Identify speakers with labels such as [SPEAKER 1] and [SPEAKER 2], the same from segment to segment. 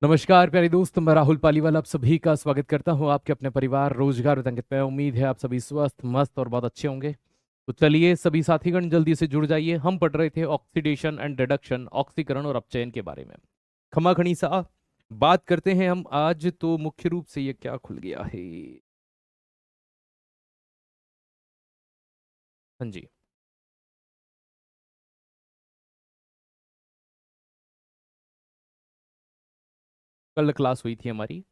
[SPEAKER 1] नमस्कार प्यारे दोस्त, मैं राहुल पालीवाल आप सभी का स्वागत करता हूं आपके अपने परिवार रोजगार और अंकित पे। उम्मीद है आप सभी स्वस्थ मस्त और बहुत अच्छे होंगे। तो चलिए सभी साथीगण जल्दी से जुड़ जाइए। हम पढ़ रहे थे ऑक्सीडेशन एंड रिडक्शन, ऑक्सीकरण और अपचयन के बारे में। खमा खनी सा बात करते हैं हम आज। तो मुख्य रूप से ये क्या खुल गया है? हाँ जी, कल क्लास हुई थी हमारी।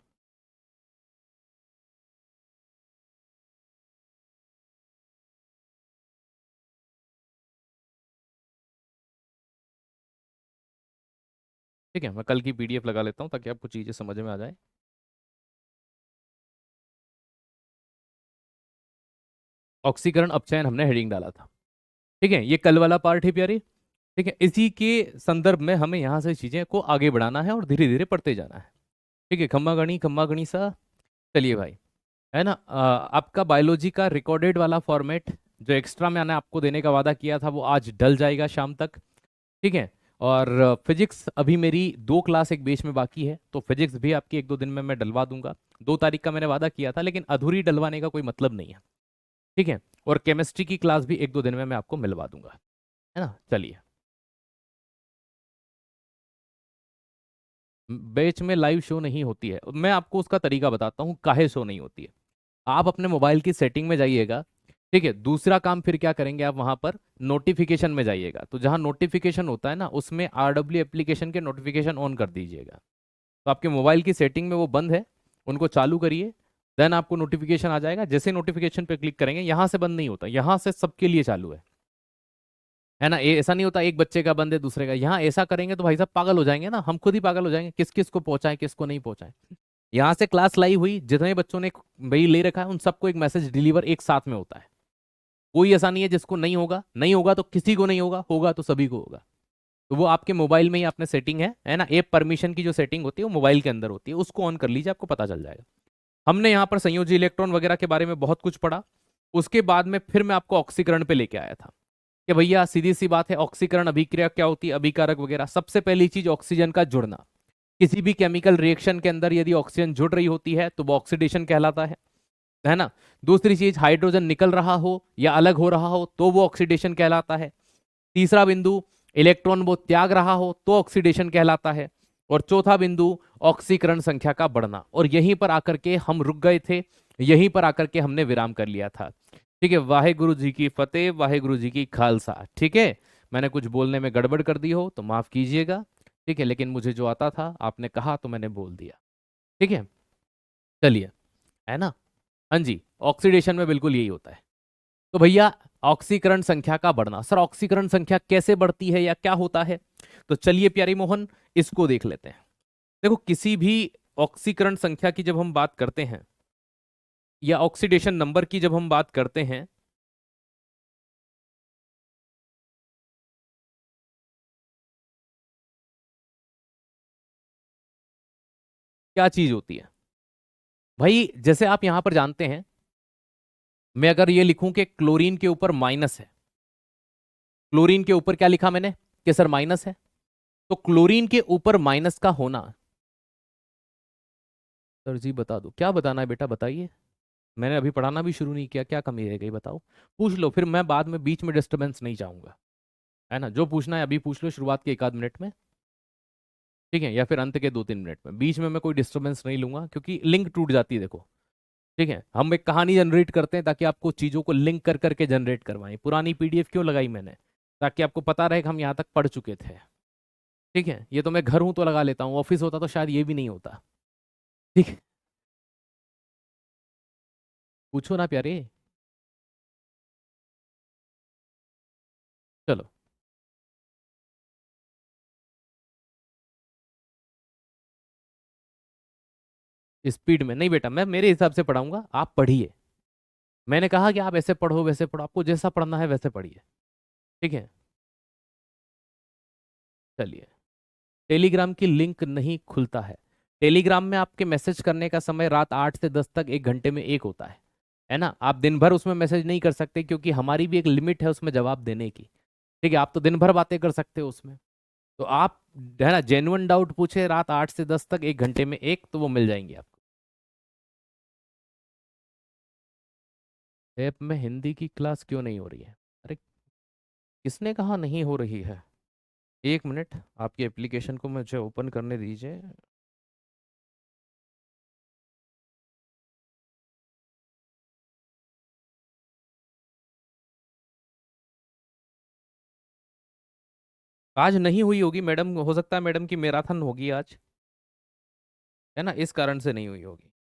[SPEAKER 1] ठीक है, मैं कल की पीडीएफ लगा लेता हूँ ताकि आपको चीजें समझ में आ जाए। ऑक्सीकरण अपचयन हमने हेडिंग डाला था। ठीक है, ये कल वाला पार्ट है प्यारे। ठीक है, इसी के संदर्भ में हमें यहाँ से चीजें को आगे बढ़ाना है और धीरे धीरे पढ़ते जाना है। ठीक है, खम्मा गणी सा। चलिए भाई, है ना। आपका बायोलॉजी का रिकॉर्डेड वाला फॉर्मेट जो एक्स्ट्रा मैंने आपको देने का वादा किया था वो आज डल जाएगा शाम तक। ठीक है। और फिजिक्स अभी मेरी 2 क्लास एक बेच में बाकी है, तो फिजिक्स भी आपकी 1-2 दिन में मैं डलवा दूंगा। 2 तारीख का मैंने वादा किया था, लेकिन अधूरी डलवाने का कोई मतलब नहीं है। ठीक है। और केमिस्ट्री की क्लास भी 1-2 दिन में मैं आपको मिलवा दूंगा। है ना, चलिए। बेच में लाइव शो नहीं होती है, मैं आपको उसका तरीका बताता हूँ काहे शो नहीं होती है। आप अपने मोबाइल की सेटिंग में जाइएगा। ठीक है, दूसरा काम फिर क्या करेंगे, आप वहां पर नोटिफिकेशन में जाइएगा। तो जहां नोटिफिकेशन होता है ना, उसमें आरडब्ल्यू एप्लीकेशन के नोटिफिकेशन ऑन कर दीजिएगा। तो आपके मोबाइल की सेटिंग में वो बंद है, उनको चालू करिए। देन आपको नोटिफिकेशन आ जाएगा। जैसे नोटिफिकेशन पे क्लिक करेंगे, यहां से बंद नहीं होता, यहां से सबके लिए चालू है ना। ऐसा नहीं होता एक बच्चे का बंद है दूसरे का। यहाँ ऐसा करेंगे तो भाई साहब पागल हो जाएंगे ना, हम खुद ही पागल हो जाएंगे, किस किस को पहुंचाएं किसको नहीं पहुंचाएं। यहाँ से क्लास लाइव हुई, जितने बच्चों ने भाई ले रखा है उन सबको एक मैसेज डिलीवर एक साथ में होता है। कोई ऐसा नहीं है जिसको नहीं होगा। नहीं होगा तो किसी को नहीं होगा, होगा तो सभी को होगा। तो वो आपके मोबाइल में ही आपने सेटिंग है ना। ऐप परमिशन की जो सेटिंग होती है वो मोबाइल के अंदर होती है, उसको ऑन कर लीजिए, आपको पता चल जाएगा। हमने यहाँ पर संयोजी इलेक्ट्रॉन वगैरह के बारे में बहुत कुछ पढ़ा। उसके बाद में फिर मैं आपको ऑक्सीकरण पे लेके आया था कि भैया सीधी सी बात है, ऑक्सीकरण अभिक्रिया क्या होती है, अभिकारक वगैरह। सबसे पहली चीज ऑक्सीजन का जुड़ना। किसी भी केमिकल रिएक्शन के अंदर यदि ऑक्सीजन जुड़ रही होती है तो वो ऑक्सीडेशन कहलाता है ना। दूसरी चीज, हाइड्रोजन निकल रहा हो या अलग हो रहा हो तो वो ऑक्सीडेशन कहलाता है। तीसरा बिंदु, इलेक्ट्रॉन वो त्याग रहा हो तो ऑक्सीडेशन कहलाता है। और चौथा बिंदु, ऑक्सीकरण संख्या का बढ़ना। और यहीं पर आकर के हम रुक गए थे, यहीं पर आकर के हमने विराम कर लिया था। ठीक है, वाहे गुरु जी की फतेह, वाहे गुरु जी की खालसा। ठीक है, मैंने कुछ बोलने में गड़बड़ कर दी हो तो माफ कीजिएगा। ठीक है, लेकिन मुझे जो आता था आपने कहा तो मैंने बोल दिया। ठीक है, चलिए। है ना। हाँ जी, ऑक्सीडेशन में बिल्कुल यही होता है। तो भैया, ऑक्सीकरण संख्या का बढ़ना, सर ऑक्सीकरण संख्या कैसे बढ़ती है या क्या होता है? तो चलिए प्यारी मोहन, इसको देख लेते हैं। देखो, किसी भी ऑक्सीकरण संख्या की जब हम बात करते हैं या ऑक्सीडेशन नंबर की जब हम बात करते हैं, क्या चीज होती है भाई? जैसे आप यहां पर जानते हैं, मैं अगर ये लिखूं कि क्लोरीन के ऊपर माइनस है, क्लोरीन के ऊपर क्या लिखा मैंने कि सर माइनस है, तो क्लोरीन के ऊपर माइनस का होना। सर जी बता दो, क्या बताना है बेटा बताइए। मैंने अभी पढ़ाना भी शुरू नहीं किया, क्या कमी रह गई बताओ। पूछ लो, फिर मैं बाद में बीच में डिस्टरबेंस नहीं चाहूंगा। है ना, जो पूछना है अभी पूछ लो, शुरुआत के 1 आध मिनट में। ठीक है, या फिर अंत के 2-3 मिनट में। बीच में मैं कोई डिस्टरबेंस नहीं लूंगा, क्योंकि लिंक टूट जाती है देखो। ठीक है, हम एक कहानी जनरेट करते हैं ताकि आपको चीजों को लिंक कर करके जनरेट करवाएं। पुरानी पीडीएफ क्यों लगाई मैंने? ताकि आपको पता रहे कि हम यहाँ तक पढ़ चुके थे। ठीक है, ये तो मैं घर हूं तो लगा लेता हूँ, ऑफिस होता तो शायद ये भी नहीं होता। ठीक है, पूछो ना प्यारे। चलो, स्पीड में नहीं बेटा, मैं मेरे हिसाब से पढ़ाऊंगा, आप पढ़िए। मैंने कहा कि आप ऐसे पढ़ो वैसे पढ़ो, आपको जैसा पढ़ना है वैसे पढ़िए। ठीक है, चलिए। टेलीग्राम की लिंक नहीं खुलता है। टेलीग्राम में आपके मैसेज करने का समय रात 8 से 10 तक 1 घंटे में एक होता है ना। आप दिन भर उसमें मैसेज नहीं कर सकते, क्योंकि हमारी भी एक लिमिट है उसमें जवाब देने की। ठीक है, आप तो दिन भर बातें कर सकते हो उसमें। तो आप, है ना, जेन्युइन डाउट पूछे रात 8 से 10 तक, 1 घंटे में एक, तो वो मिल जाएंगे आपको। ऐप में हिंदी की क्लास क्यों नहीं हो रही है? अरे, किसने कहा नहीं हो रही है? 1 मिनट, आपकी एप्लीकेशन को मुझे ओपन करने दीजिए। आज नहीं हुई होगी मैडम, हो सकता है मैडम की मैराथन होगी आज, है ना, इस कारण से नहीं हुई होगी।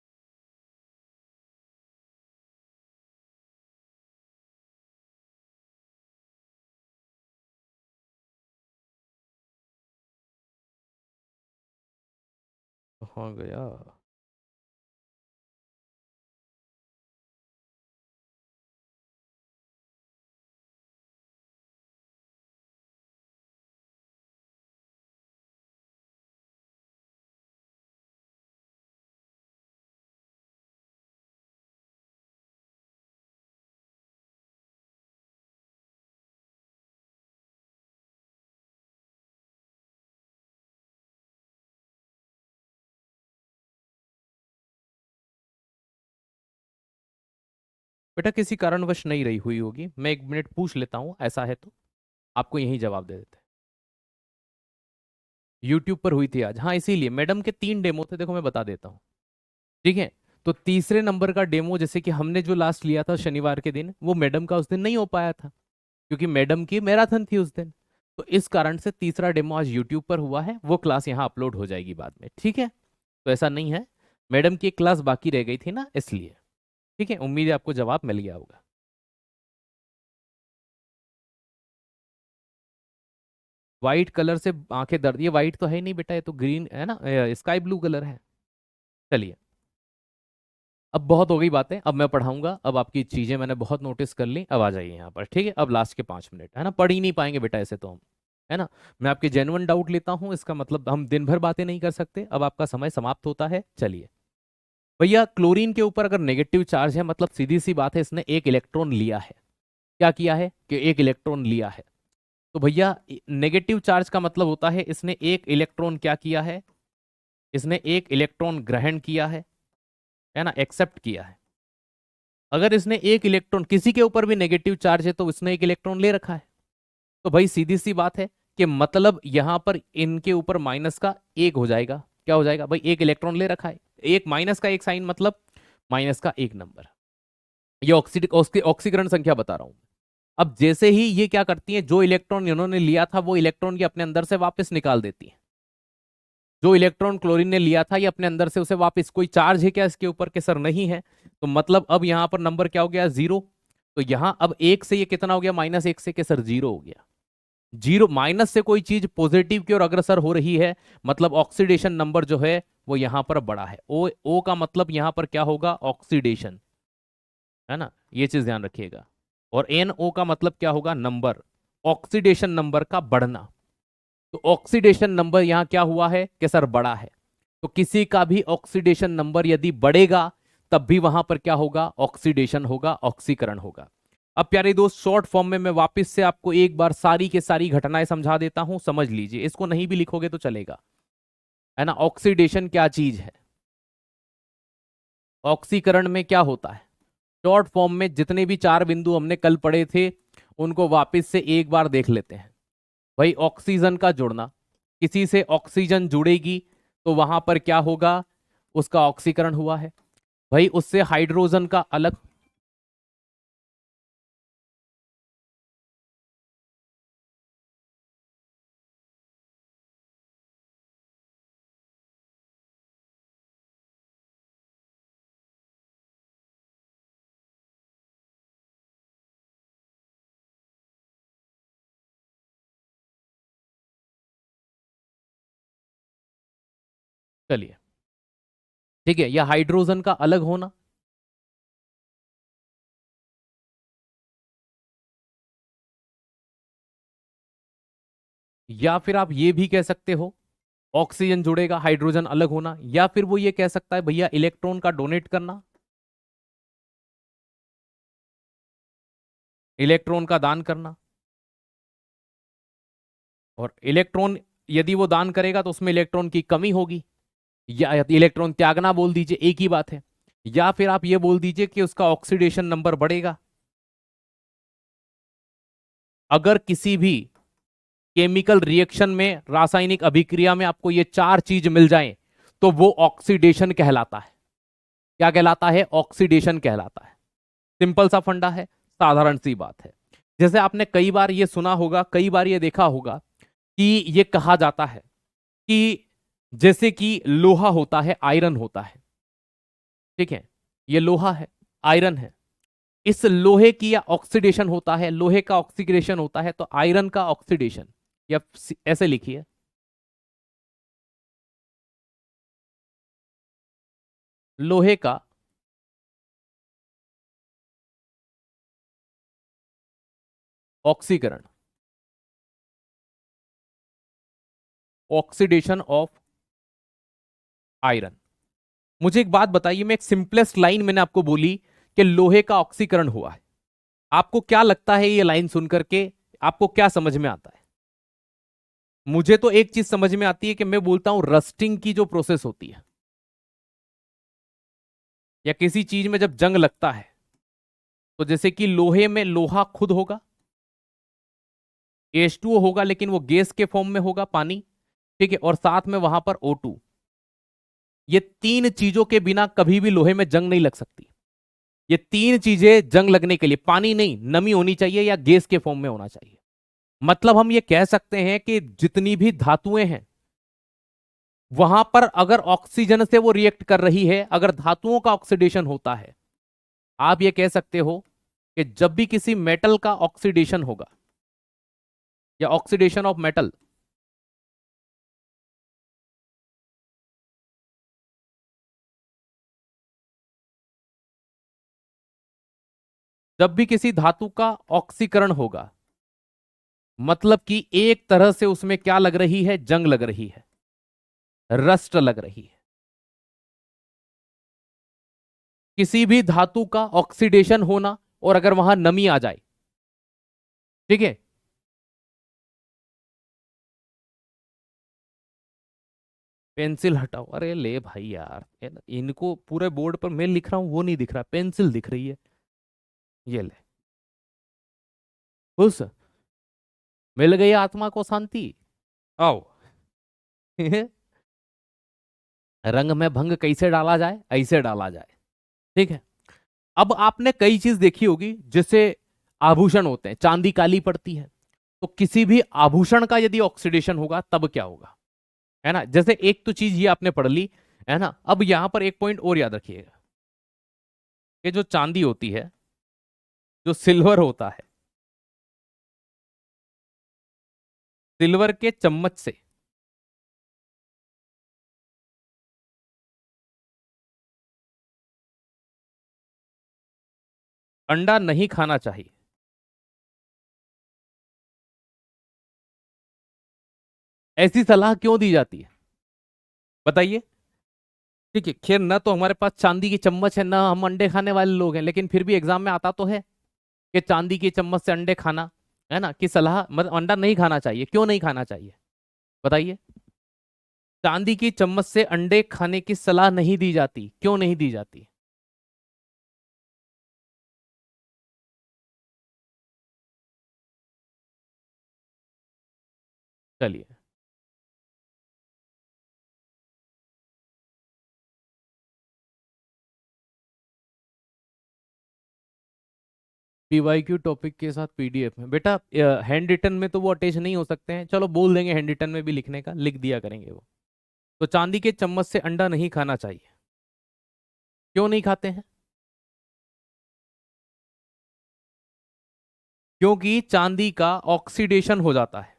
[SPEAKER 1] हो गया। बेटा किसी कारणवश नहीं रही हुई होगी, मैं 1 मिनट पूछ लेता हूँ, ऐसा है तो आपको यही जवाब दे देते हैं। यूट्यूब पर हुई थी आज, हाँ, इसीलिए मैडम के 3 डेमो थे, देखो मैं बता देता हूँ। ठीक है, तो तीसरे नंबर का डेमो, जैसे कि हमने जो लास्ट लिया था शनिवार के दिन, वो मैडम का उस दिन नहीं हो पाया था, क्योंकि मैडम की मैराथन थी उस दिन। तो इस कारण से तीसरा डेमो आज यूट्यूब पर हुआ है, वो क्लास यहाँ अपलोड हो जाएगी बाद में, ठीक है। तो ऐसा नहीं है, मैडम की एक क्लास बाकी रह गई थी ना, इसलिए। ठीक है, उम्मीद है आपको जवाब मिल गया होगा। व्हाइट कलर से आंखें दर्द, ये व्हाइट तो है ही नहीं बेटा, ये तो ग्रीन है ना, स्काई ब्लू कलर है। चलिए, अब बहुत हो गई बातें, अब मैं पढ़ाऊंगा, अब आपकी चीजें मैंने बहुत नोटिस कर ली, अब आ जाइए यहाँ पर, ठीक है। अब लास्ट के 5 मिनट, है ना, पढ़ ही नहीं पाएंगे बेटा ऐसे तो हम, है ना। मैं आपके जेन्युइन डाउट लेता हूँ, इसका मतलब हम दिन भर बातें नहीं कर सकते, अब आपका समय समाप्त होता है, चलिए। भैया क्लोरीन के ऊपर अगर नेगेटिव चार्ज है, मतलब सीधी सी बात है, इसने एक इलेक्ट्रॉन लिया है। क्या किया है कि एक इलेक्ट्रॉन लिया है। तो भैया नेगेटिव चार्ज का मतलब होता है इसने एक इलेक्ट्रॉन क्या किया है, इसने एक इलेक्ट्रॉन ग्रहण किया है ना, एक्सेप्ट किया है। अगर इसने एक इलेक्ट्रॉन, किसी के ऊपर भी नेगेटिव चार्ज है तो इसने एक इलेक्ट्रॉन ले रखा है। तो भाई सीधी सी बात है कि मतलब यहां पर इनके ऊपर माइनस का एक हो जाएगा, क्या हो जाएगा भाई, एक इलेक्ट्रॉन ले रखा है, एक माइनस का एक साइन, मतलब माइनस का एक नंबर। ये ऑक्सीकरण संख्या बता रहा हूं। अब जैसे ही ये क्या करती है, जो इलेक्ट्रॉन इन्होंने लिया था वो इलेक्ट्रॉन ये अपने अंदर से वापस निकाल देती है। जो इलेक्ट्रॉन क्लोरीन ने लिया था ये अपने अंदर से उसे वापस, कोई चार्ज है क्या इसके ऊपर के सर, नहीं है। तो मतलब अब यहां पर नंबर क्या हो गया, 0। तो यहां अब एक से ये कितना हो गया, -1 से के सर 0 हो गया। जीरो माइनस से कोई चीज पॉजिटिव की ओर अग्रसर हो रही है, मतलब ऑक्सीडेशन नंबर जो है वो यहां पर बड़ा है। ओ ओ का मतलब यहां पर क्या होगा, ऑक्सीडेशन, है ना, ये चीज ध्यान रखिएगा। और एन ओ का मतलब क्या होगा, नंबर, ऑक्सीडेशन नंबर का बढ़ना। तो ऑक्सीडेशन नंबर यहां क्या हुआ है कि सर बड़ा है। तो किसी का भी ऑक्सीडेशन नंबर यदि बढ़ेगा तब भी वहां पर क्या होगा, ऑक्सीडेशन होगा, ऑक्सीकरण होगा। अब प्यारे दोस्त, शॉर्ट फॉर्म में मैं वापस से आपको एक बार सारी के सारी घटनाएं समझा देता हूं, समझ लीजिए, इसको नहीं भी लिखोगे तो चलेगा, है ना। ऑक्सीडेशन क्या चीज है, ऑक्सीकरण में क्या होता है। शॉर्ट फॉर्म में जितने भी 4 बिंदु हमने कल पढ़े थे उनको वापस से एक बार देख लेते हैं। भाई ऑक्सीजन का जुड़ना, किसी से ऑक्सीजन जुड़ेगी तो वहां पर क्या होगा, उसका ऑक्सीकरण हुआ है। भाई उससे हाइड्रोजन का अलग, चलिए, ठीक है, या हाइड्रोजन का अलग होना, या फिर आप ये भी कह सकते हो ऑक्सीजन जुड़ेगा हाइड्रोजन अलग होना, या फिर वो ये कह सकता है भैया इलेक्ट्रॉन का डोनेट करना, इलेक्ट्रॉन का दान करना। और इलेक्ट्रॉन यदि वो दान करेगा तो उसमें इलेक्ट्रॉन की कमी होगी, या इलेक्ट्रॉन त्यागना बोल दीजिए, एक ही बात है। या फिर आप ये बोल दीजिए कि उसका ऑक्सीडेशन नंबर बढ़ेगा। अगर किसी भी केमिकल रिएक्शन में, रासायनिक अभिक्रिया में आपको ये चार चीज मिल जाए तो वो ऑक्सीडेशन कहलाता है। क्या कहलाता है? ऑक्सीडेशन कहलाता है। सिंपल सा फंडा है, साधारण सी बात है। जैसे आपने कई बार ये सुना होगा, कई बार ये देखा होगा कि ये कहा जाता है कि जैसे कि लोहा होता है, आयरन होता है, ठीक है, ये लोहा है, आयरन है, इस लोहे की या ऑक्सीडेशन होता है, लोहे का ऑक्सीडेशन होता है, तो आयरन का ऑक्सीडेशन, या ऐसे लिखिए, लोहे का ऑक्सीकरण, ऑक्सीडेशन ऑफ आयरन। मुझे एक बात बताइए, मैं एक सिंपलेस्ट लाइन मैंने आपको बोली कि लोहे का ऑक्सीकरण हुआ है, आपको क्या लगता है ये लाइन सुनकर के आपको क्या समझ में आता है? मुझे तो एक चीज समझ में आती है कि मैं बोलता हूं रस्टिंग की जो प्रोसेस होती है, या किसी चीज में जब जंग लगता है, तो जैसे कि लोहे में लोहा खुद होगा, H2O होगा, लेकिन वो गैस के फॉर्म में होगा, पानी, ठीक है, और साथ में वहां पर O2। ये तीन चीजों के बिना कभी भी लोहे में जंग नहीं लग सकती। ये तीन चीजें जंग लगने के लिए, पानी नहीं, नमी होनी चाहिए या गैस के फॉर्म में होना चाहिए। मतलब हम ये कह सकते हैं कि जितनी भी धातुएं हैं, वहां पर अगर ऑक्सीजन से वो रिएक्ट कर रही है, अगर धातुओं का ऑक्सीडेशन होता है, आप ये कह सकते हो कि जब भी किसी मेटल का ऑक्सीडेशन होगा या ऑक्सीडेशन ऑफ मेटल, जब भी किसी धातु का ऑक्सीकरण होगा, मतलब कि एक तरह से उसमें क्या लग रही है? जंग लग रही है, रस्ट लग रही है। किसी भी धातु का ऑक्सीडेशन होना और अगर वहां नमी आ जाए, ठीक है, पेंसिल हटाओ, अरे ले भाई यार, इनको पूरे बोर्ड पर मैं लिख रहा हूं वो नहीं दिख रहा, पेंसिल दिख रही है, ये ले, खुश, मिल गई आत्मा को शांति, आओ। रंग में भंग कैसे डाला जाए? ऐसे डाला जाए, ठीक है। अब आपने कई चीज देखी होगी, जैसे आभूषण होते हैं, चांदी काली पड़ती है, तो किसी भी आभूषण का यदि ऑक्सीडेशन होगा तब क्या होगा, है ना? जैसे एक तो चीज ये आपने पढ़ ली, है ना। अब यहां पर एक पॉइंट और याद रखिएगा कि जो चांदी होती है, जो सिल्वर होता है, सिल्वर के चम्मच से अंडा नहीं खाना चाहिए। ऐसी सलाह क्यों दी जाती है, बताइए? ठीक है, खैर ना तो हमारे पास चांदी की चम्मच है, ना हम अंडे खाने वाले लोग हैं, लेकिन फिर भी एग्जाम में आता तो है कि चांदी की चम्मच से अंडे खाना, है ना, कि सलाह, मतलब अंडा नहीं खाना चाहिए, क्यों नहीं खाना चाहिए, बताइए? चांदी की चम्मच से अंडे खाने की सलाह नहीं दी जाती, क्यों नहीं दी जाती? चलिए, पीवाईक्यू टॉपिक के साथ पीडीएफ में बेटा, हैंड रिटन में तो वो अटैच नहीं हो सकते हैं, चलो बोल देंगे हैंड रिटन में भी लिखने का, लिख दिया करेंगे वो। तो चांदी के चम्मच से अंडा नहीं खाना चाहिए, क्यों नहीं खाते हैं? क्योंकि चांदी का ऑक्सीडेशन हो जाता है।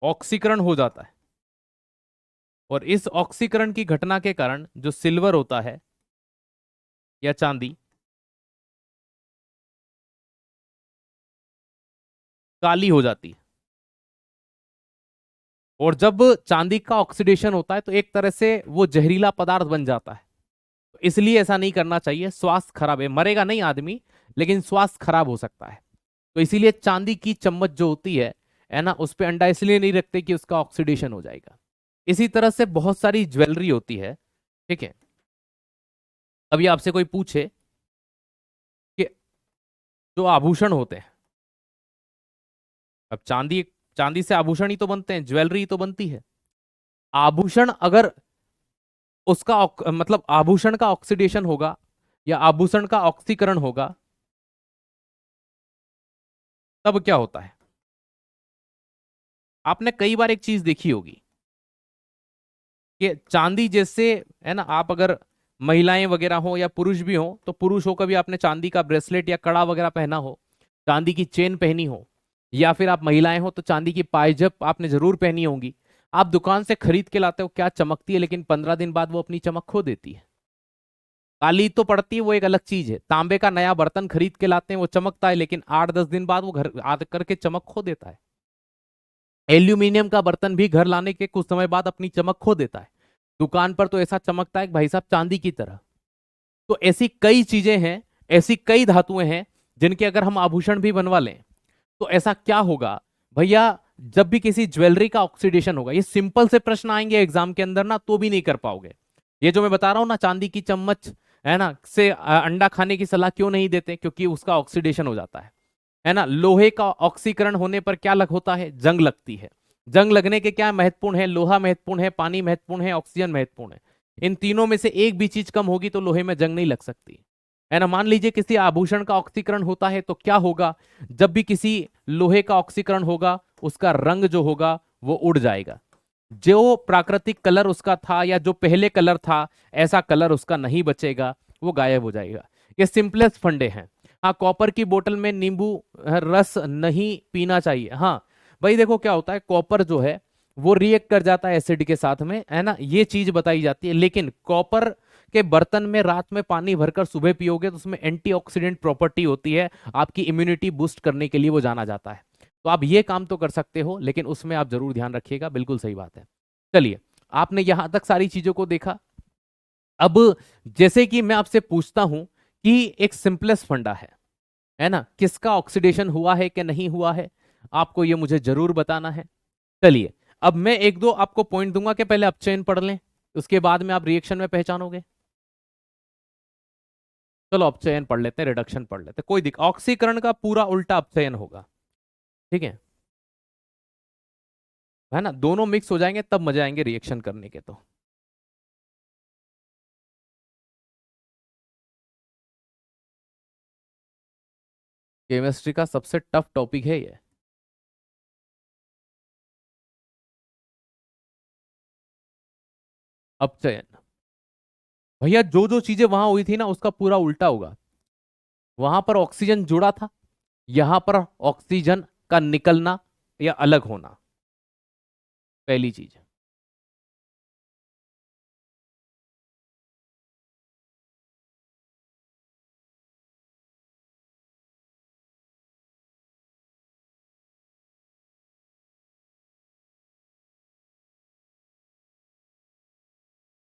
[SPEAKER 1] ऑक्सीकरण हो जाता है, और इस ऑक्सीकरण की घटना के कारण जो सिल्वर होता है या चांदी, काली हो जाती है। और जब चांदी का ऑक्सीडेशन होता है तो एक तरह से वो जहरीला पदार्थ बन जाता है। तो इसलिए ऐसा नहीं करना चाहिए, स्वास्थ्य खराब है, मरेगा नहीं आदमी, लेकिन स्वास्थ्य खराब हो सकता है। तो इसीलिए चांदी की चम्मच जो होती है ना, उस पे अंडा इसलिए नहीं रखते कि उसका ऑक्सीडेशन हो जाएगा। इसी तरह से बहुत सारी ज्वेलरी होती है, ठीक है। अभी आपसे कोई पूछे कि जो आभूषण होते हैं, अब चांदी, चांदी से आभूषण ही तो बनते हैं, ज्वेलरी ही तो बनती है। आभूषण अगर उसका मतलब आभूषण का ऑक्सीडेशन होगा या आभूषण का ऑक्सीकरण होगा, तब क्या होता है? आपने कई बार एक चीज देखी होगी कि चांदी जैसे, है ना, आप अगर महिलाएं वगैरह हो या पुरुष भी हो, तो पुरुष हो कभी आपने चांदी का ब्रेसलेट या कड़ा वगैरह पहना हो, चांदी की चेन पहनी हो, या फिर आप महिलाएं हो तो चांदी की पायजप आपने जरूर पहनी होगी। आप दुकान से खरीद के लाते हो, क्या चमकती है, लेकिन 15 दिन बाद वो अपनी चमक खो देती है। काली तो पड़ती है, वो एक अलग चीज है। तांबे का नया बर्तन खरीद के लाते हैं, वो चमकता है, लेकिन 8-10 दिन बाद वो घर आ करके चमक खो देता है। एल्यूमिनियम का बर्तन भी घर लाने के कुछ समय बाद अपनी चमक खो देता है। दुकान पर तो ऐसा चमकता है कि भाई साहब चांदी की तरह। तो ऐसी कई चीजें हैं, ऐसी कई धातुएं हैं जिनके अगर हम आभूषण भी बनवा लें तो ऐसा क्या होगा भैया, जब भी किसी ज्वेलरी का ऑक्सीडेशन होगा, ये सिंपल से प्रश्न आएंगे एग्जाम के अंदर ना, तो भी नहीं कर पाओगे। ये जो मैं बता रहा हूं ना, चांदी की चम्मच, है ना, से अंडा खाने की सलाह क्यों नहीं देते, क्योंकि उसका ऑक्सीडेशन हो जाता है ना। लोहे का ऑक्सीकरण होने पर क्या लग होता है, जंग लगती है। जंग लगने के क्या महत्वपूर्ण है, लोहा महत्वपूर्ण है, पानी महत्वपूर्ण है, ऑक्सीजन महत्वपूर्ण है। इन तीनों में से एक भी चीज कम होगी तो लोहे में जंग नहीं लग सकती, है ना। मान लीजिए किसी आभूषण का ऑक्सीकरण होता है तो क्या होगा, जब भी किसी लोहे का ऑक्सीकरण होगा, उसका रंग जो होगा वो उड़ जाएगा। जो प्राकृतिक कलर उसका था या जो पहले कलर था, ऐसा कलर उसका नहीं बचेगा, वो गायब हो जाएगा। ये सिंपलेस्ट फंडे हैं। हाँ, कॉपर की बोतल में नींबू रस नहीं पीना चाहिए। हाँ भाई, देखो क्या होता है, कॉपर जो है वो रिएक्ट कर जाता है एसिड के साथ में, है ना, ये चीज बताई जाती है। लेकिन कॉपर के बर्तन में रात में पानी भरकर सुबह पियोगे तो उसमें एंटीऑक्सीडेंट प्रॉपर्टी होती है, आपकी इम्यूनिटी बूस्ट करने के लिए वो जाना जाता है। तो आप ये काम तो कर सकते हो, लेकिन उसमें आप जरूर ध्यान रखिएगा, बिल्कुल सही बात है। चलिए, आपने यहां तक सारी चीजों को देखा। अब जैसे कि मैं आपसे पूछता हूं कि एक सिंपलेस्ट फंडा है ना, किसका ऑक्सीडेशन हुआ है कि नहीं हुआ है, आपको ये मुझे जरूर बताना है। चलिए, अब मैं एक दो आपको पॉइंट दूंगा कि पहले अपचयन पढ़ लें, उसके बाद में आप रिएक्शन में पहचानोगे। चलो अपचयन पढ़ लेते हैं, रिडक्शन पढ़ लेते हैं, कोई दिक्कत, ऑक्सीकरण का पूरा उल्टा अपचयन होगा, ठीक है ना। दोनों मिक्स हो जाएंगे तब मजा आएंगे रिएक्शन करने के। तो केमिस्ट्री का सबसे टफ टॉपिक है ये, अपचयन। भैया जो जो चीजें वहां हुई थी ना, उसका पूरा उल्टा होगा। वहां पर ऑक्सीजन जुड़ा था, यहां पर ऑक्सीजन का निकलना या अलग होना, पहली चीज।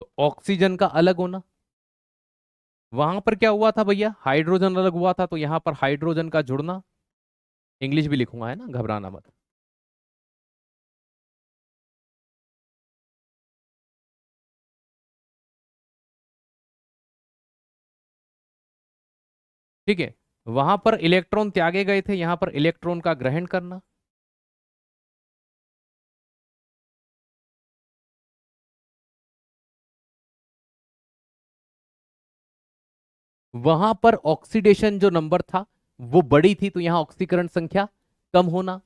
[SPEAKER 1] तो ऑक्सीजन का अलग होना, वहां पर क्या हुआ था भैया, हाइड्रोजन अलग हुआ था, तो यहां पर हाइड्रोजन का जुड़ना। इंग्लिश भी लिखूंगा, है ना, घबराना मत। ठीक है, वहां पर इलेक्ट्रॉन त्यागे गए थे, यहां पर इलेक्ट्रॉन का ग्रहण करना। वहां पर ऑक्सीडेशन जो नंबर था वो बड़ी थी, तो यहां ऑक्सीकरण संख्या कम होना।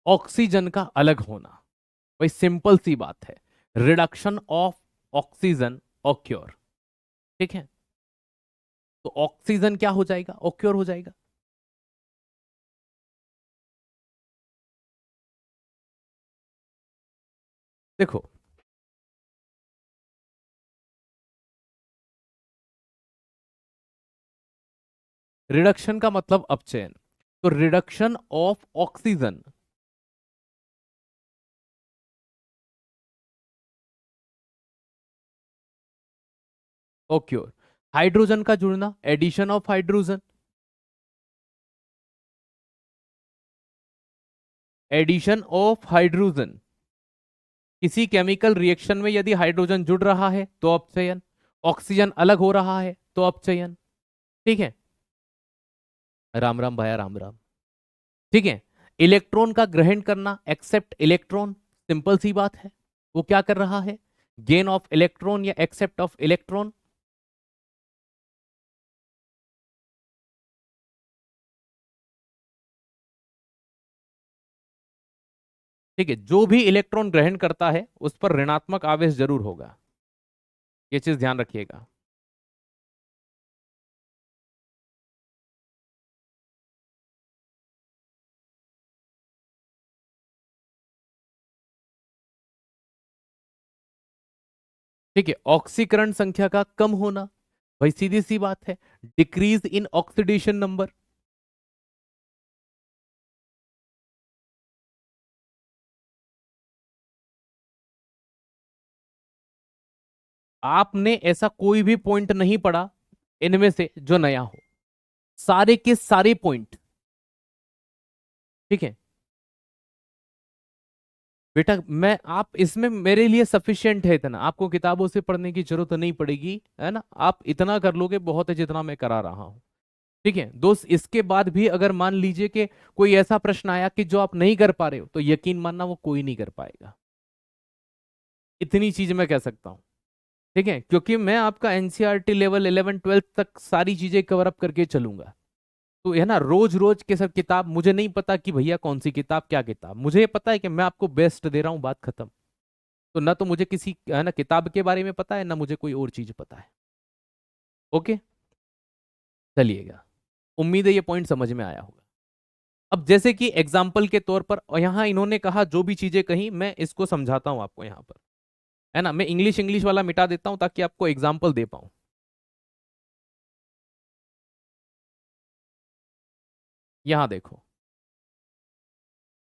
[SPEAKER 1] ऑक्सीजन का अलग होना, भाई सिंपल सी बात है, रिडक्शन ऑफ ऑक्सीजन ऑक्योर, ठीक है। तो ऑक्सीजन क्या हो जाएगा, ऑक्योर हो जाएगा। देखो, रिडक्शन का मतलब अपचयन, तो reduction of oxygen, okay, hydrogen का जुड़ना, addition of hydrogen, addition of hydrogen, किसी केमिकल रिएक्शन में यदि हाइड्रोजन जुड़ रहा है तो अपचयन, ऑक्सीजन अलग हो रहा है तो अपचयन। ठीक है, राम राम भाया, राम राम। ठीक है, इलेक्ट्रॉन का ग्रहण करना, एक्सेप्ट इलेक्ट्रॉन, सिंपल सी बात है, वो क्या कर रहा है, गेन ऑफ इलेक्ट्रॉन या एक्सेप्ट ऑफ इलेक्ट्रॉन। ठीक है, जो भी इलेक्ट्रॉन ग्रहण करता है उस पर ऋणात्मक आवेश जरूर होगा, ये चीज ध्यान रखिएगा। ठीक है, ऑक्सीकरण संख्या का कम होना, भाई सीधी सी बात है, डिक्रीज इन ऑक्सीडेशन नंबर। आपने ऐसा कोई भी पॉइंट नहीं पढ़ा इनमें से जो नया हो, सारे के सारे पॉइंट। ठीक है बेटा, मैं आप इसमें मेरे लिए सफिशिएंट है, इतना आपको किताबों से पढ़ने की जरूरत नहीं पड़ेगी, है ना, आप इतना कर लोगे बहुत है जितना मैं करा रहा हूं। ठीक है दोस्त, इसके बाद भी अगर मान लीजिए कि कोई ऐसा प्रश्न आया कि जो आप नहीं कर पा रहे हो, तो यकीन मानना वो कोई नहीं कर पाएगा, इतनी चीज मैं कह सकता हूं। ठीक है, क्योंकि मैं आपका एनसीईआरटी लेवल 11 12 तक सारी चीजें कवर अप करके चलूंगा। तो है ना, रोज रोज के सब किताब मुझे नहीं पता कि भैया कौन सी किताब क्या किताब, मुझे ये पता है कि मैं आपको बेस्ट दे रहा हूं, बात खत्म। तो ना तो मुझे किसी है ना किताब के बारे में पता है, ना मुझे कोई और चीज पता है। ओके, चलिएगा, उम्मीद है ये पॉइंट समझ में आया होगा। अब जैसे कि एग्जाम्पल के तौर पर यहां इन्होंने कहा, जो भी चीजें कही मैं इसको समझाता हूं आपको यहां पर, है ना, मैं इंग्लिश इंग्लिश वाला मिटा देता हूं ताकि आपको एग्जाम्पल दे पाऊं। यहां देखो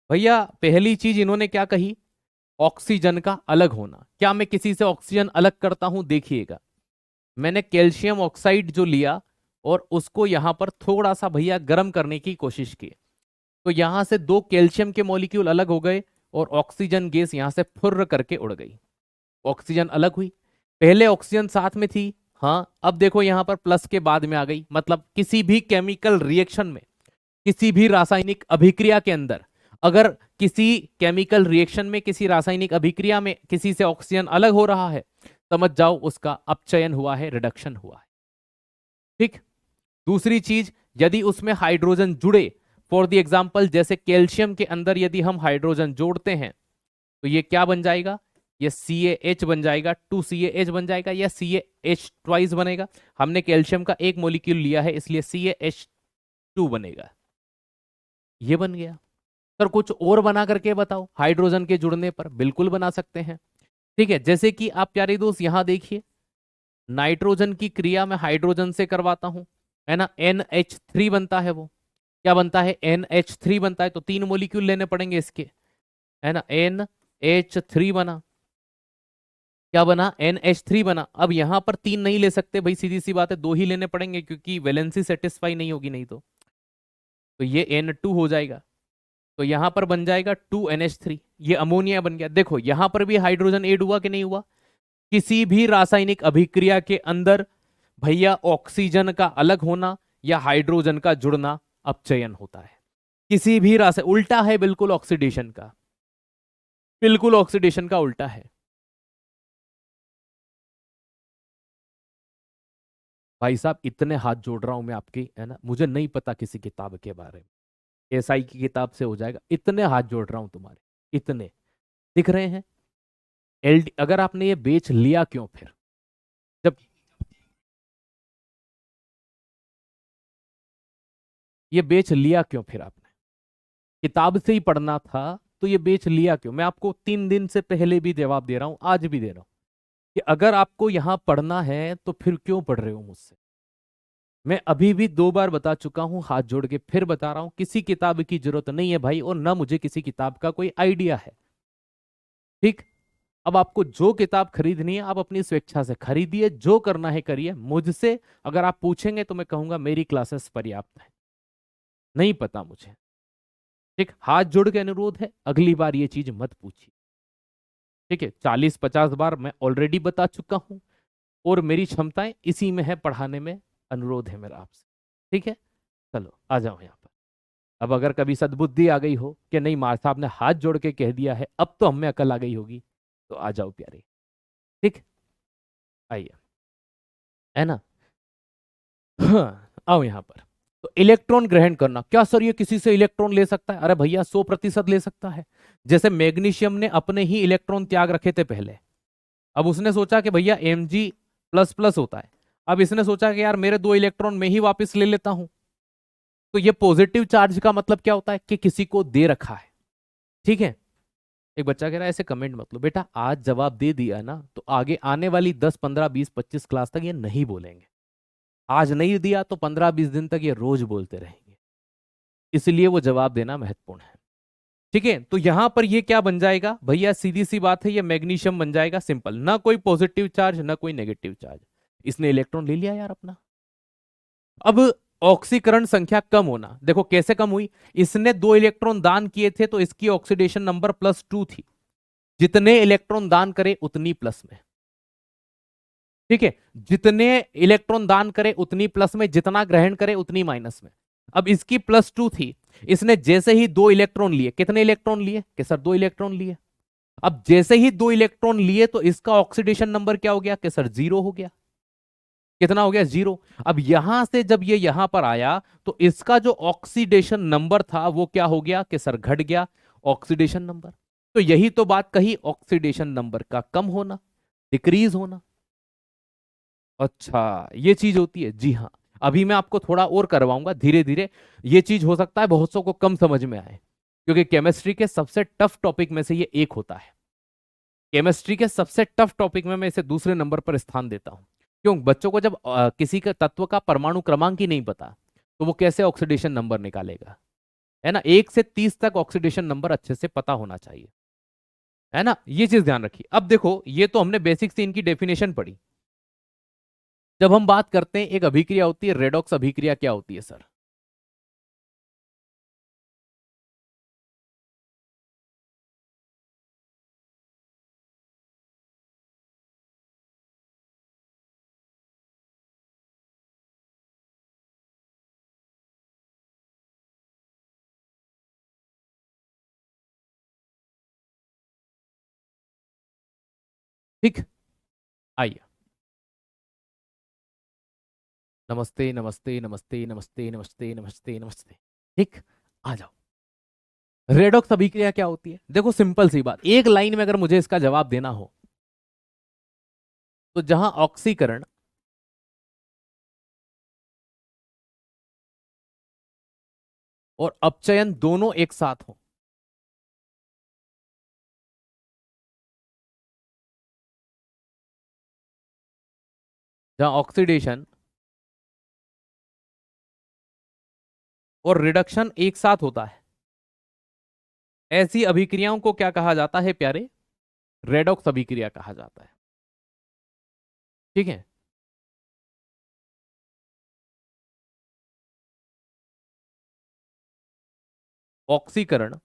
[SPEAKER 1] भैया, पहली चीज इन्होंने क्या कही, ऑक्सीजन का अलग होना। क्या मैं किसी से ऑक्सीजन अलग करता हूं, देखिएगा, मैंने कैल्शियम ऑक्साइड जो लिया और उसको यहां पर थोड़ा सा भैया गर्म करने की कोशिश की, तो यहां से दो कैल्शियम के मॉलिक्यूल अलग हो गए और ऑक्सीजन गैस यहां से फुर्र करके उड़ गई, ऑक्सीजन अलग हुई। पहले ऑक्सीजन साथ में थी, हाँ, अब देखो यहां पर प्लस के बाद में आ गई, मतलब किसी भी केमिकल रिएक्शन में, किसी भी रासायनिक अभिक्रिया के अंदर, अगर किसी केमिकल रिएक्शन में, किसी रासायनिक अभिक्रिया में किसी से ऑक्सीजन अलग हो रहा है, समझ जाओ उसका अपचयन हुआ है, रिडक्शन हुआ है। ठीक, दूसरी चीज, यदि उसमें हाइड्रोजन जुड़े, फॉर द एग्जाम्पल जैसे कैल्शियम के अंदर यदि हम हाइड्रोजन जोड़ते हैं, तो ये क्या बन जाएगा, ये CaH बन जाएगा, 2CaH बन जाएगा, या CaH ट्वाइस बनेगा। हमने कैल्शियम का एक मोलिक्यूल लिया है इसलिए CaH2 बनेगा, ये बन गया। सर कुछ और बना करके बताओ, हाइड्रोजन के जुड़ने पर बिल्कुल बना सकते हैं। ठीक है, जैसे कि आप प्यारे दोस्त यहां देखिए, नाइट्रोजन की क्रिया मैं हाइड्रोजन से करवाता हूं, है ना, NH3 बनता है, वो क्या बनता है, NH3 बनता है, तो तीन मोलिक्यूल लेने पड़ेंगे इसके, है ना, NH3 बना, क्या बना, NH3 बना। अब यहां पर तीन नहीं ले सकते भाई, सीधी सी बात है, दो ही लेने पड़ेंगे क्योंकि वैलेंसी सेटिस्फाई नहीं होगी नहीं तो ये N2 हो जाएगा, तो यहां पर बन जाएगा 2NH3, ये अमोनिया बन गया। देखो यहां पर भी हाइड्रोजन ऐड हुआ कि नहीं हुआ, किसी भी रासायनिक अभिक्रिया के अंदर भैया ऑक्सीजन का अलग होना या हाइड्रोजन का जुड़ना अपचयन होता है, किसी भी रासायन, उल्टा है बिल्कुल ऑक्सीडेशन का, बिल्कुल ऑक्सीडेशन का उल्टा है। भाई साहब इतने हाथ जोड़ रहा हूं मैं आपकी, है ना, मुझे नहीं पता किसी किताब के बारे में, SI की किताब से हो जाएगा, इतने हाथ जोड़ रहा हूं तुम्हारे, इतने दिख रहे हैं। LD अगर आपने ये बेच लिया क्यों फिर, जब ये बेच लिया क्यों फिर आपने, किताब से ही पढ़ना था, तो ये बेच लिया क्यों? मैं आपको 3 दिन से पहले भी जवाब दे रहा हूं, आज भी दे रहा हूं कि अगर आपको यहां पढ़ना है तो फिर क्यों पढ़ रहे हो मुझसे? मैं अभी भी 2 बार बता चुका हूं, हाथ जोड़ के फिर बता रहा हूं, किसी किताब की जरूरत नहीं है भाई, और ना मुझे किसी किताब का कोई आइडिया है। ठीक। अब आपको जो किताब खरीदनी है आप अपनी स्वेच्छा से खरीदिए, जो करना है करिए। मुझसे अगर आप पूछेंगे तो मैं कहूंगा मेरी क्लासेस पर्याप्त है, नहीं पता मुझे। ठीक, हाथ जोड़ के अनुरोध है, अगली बार ये चीज मत पूछिए। ठीक है, 40-50 बार मैं ऑलरेडी बता चुका हूं, और मेरी क्षमताएं इसी में है, पढ़ाने में। अनुरोध है मेरा आपसे। ठीक है, चलो आ जाओ यहाँ पर। अब अगर कभी सद्बुद्धि आ गई हो कि नहीं मार साहब ने हाथ जोड़ के कह दिया है, अब तो हमें अकल आ गई होगी, तो आ जाओ प्यारे। ठीक, आइए, है ना। हाँ, आओ यहाँ पर। तो इलेक्ट्रॉन ग्रहण करना, क्या सर ये किसी से इलेक्ट्रॉन ले सकता है? अरे भैया 100% ले सकता है। जैसे मैग्नीशियम ने अपने ही इलेक्ट्रॉन त्याग रखे थे पहले, अब उसने सोचा कि भैया Mg++ होता है, अब इसने सोचा कि यार मेरे 2 इलेक्ट्रॉन में ही वापस ले लेता हूं। तो ये पॉजिटिव चार्ज का मतलब क्या होता है कि किसी को दे रखा है। ठीक है। एक बच्चा कह रहा है ऐसे कमेंट मत लो बेटा, आज जवाब दे दिया ना तो आगे आने वाली 10, 15, 20, 25 क्लास तक ये नहीं बोलेंगे। आज नहीं दिया तो 15-20 दिन तक ये रोज बोलते रहेंगे, इसलिए वो जवाब देना महत्वपूर्ण है। ठीक है, तो यहां पर ये क्या बन जाएगा भैया? सीधी सी बात है, ये मैग्नीशियम बन जाएगा, सिंपल, ना कोई पॉजिटिव चार्ज ना कोई नेगेटिव चार्ज। इसने इलेक्ट्रॉन ले लिया यार अपना। अब ऑक्सीकरण संख्या कम होना, देखो कैसे कम हुई। इसने 2 इलेक्ट्रॉन दान किए थे तो इसकी ऑक्सीडेशन नंबर +2 थी। जितने इलेक्ट्रॉन दान करे उतनी प्लस में। ठीक है, जितने इलेक्ट्रॉन दान करे उतनी प्लस में, जितना ग्रहण करे उतनी माइनस में। अब इसकी +2 थी, इसने जैसे ही 2 इलेक्ट्रॉन लिए, कितने इलेक्ट्रॉन लिए कि सर 2 इलेक्ट्रॉन लिए। अब जैसे ही 2 इलेक्ट्रॉन लिए तो इसका ऑक्सीडेशन नंबर क्या हो गया कि सर 0 हो गया। कितना हो गया? 0। अब यहां से जब ये यहां पर आया तो इसका जो ऑक्सीडेशन नंबर था वो क्या हो गया कि सर घट गया, ऑक्सीडेशन नंबर। तो यही तो बात कही, ऑक्सीडेशन नंबर का कम होना, डिक्रीज होना। अच्छा, ये चीज होती है, जी हाँ। अभी मैं आपको थोड़ा और करवाऊंगा धीरे धीरे। ये चीज हो सकता है बहुत सौ को कम समझ में आए, क्योंकि केमिस्ट्री के सबसे टफ टॉपिक में से ये एक होता है। केमिस्ट्री के सबसे टफ टॉपिक में मैं इसे दूसरे नंबर पर स्थान देता हूं। क्यों? बच्चों को जब किसी के तत्व का परमाणु क्रमांक ही नहीं पता तो वो कैसे ऑक्सीडेशन नंबर निकालेगा? है ना, 1 से 30 तक ऑक्सीडेशन नंबर अच्छे से पता होना चाहिए, है ना। ये चीज ध्यान रखिए। अब देखो, ये तो हमने बेसिक से इनकी डेफिनेशन पढ़ी। जब हम बात करते हैं, एक अभिक्रिया होती है रेडॉक्स अभिक्रिया, क्या होती है सर? ठीक, आइए। नमस्ते नमस्ते नमस्ते नमस्ते नमस्ते नमस्ते नमस्ते। ठीक, आ जाओ। रेडॉक्स अभिक्रिया क्या होती है? देखो सिंपल सी बात, एक लाइन में अगर मुझे इसका जवाब देना हो तो जहां ऑक्सीकरण और अपचयन दोनों एक साथ हो, जहां ऑक्सीडेशन और रिडक्शन एक साथ होता है, ऐसी अभिक्रियाओं को क्या कहा जाता है प्यारे? रेडॉक्स अभिक्रिया कहा जाता है। ठीक है। ऑक्सीकरण